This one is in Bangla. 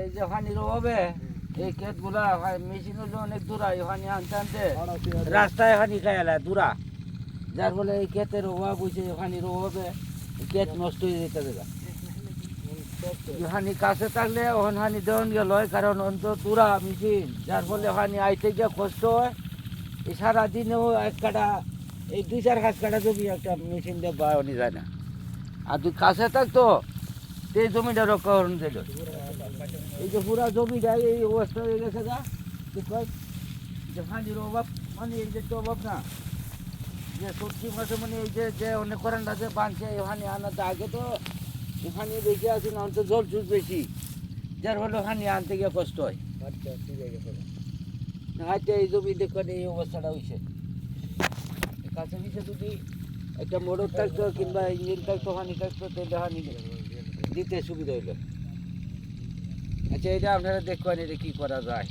এই যে পানির অভাবে এই ক্ষেতগুলা মেশিন হলো অনেক দূরা, পানি আনতে আনতে রাস্তায় পানি খাইলা দূরা, যার ফলে এই ক্ষেতের অভাব হয়েছে, পানির অভাবে ক্ষেত নষ্ট হয়ে যেতে দেখা। পানি কাছে থাকলে ওখান পানি দেওয়ান গেল হয়, কারণ অন্তত দূরা মেশিন, যার ফলে পানি আইতে গিয়ে কষ্ট হয়। এই সারাদিনেও এক কাটা, এই 2-4 হাত কাটা জমি একটা মেশিন দিয়ে বাড়ানো যায় না। আর তুই কাছে থাকতো এই জমিটা রক্ষা করুন দিল। এই যে পুরা জমিটা এই অবস্থা হয়ে গেছে গা, কি কয় যে পানির অভাব, মানে এই যে অভাব না, যে সবজি মাসে মানে এই যে অনেক করেনটা যে বাঁধছে এই পানি আনাতে, আগে তো পানি বেশি আছে না, অন্তত জল চুল বেশি, যার ফলে পানি আনতে গিয়ে কষ্ট হয়। হাইতে এই জমি দেখুন এই অবস্থাটা হয়েছে। কাছে পিছিয়ে যদি একটা মোটর থাকতো কিংবা ইঞ্জিন থাকতো, পানি থাকতো, তাহলে পানি দিতে সুবিধা হইলো। আচ্ছা, এটা আপনারা দেখবেন এটা কী করা যায়।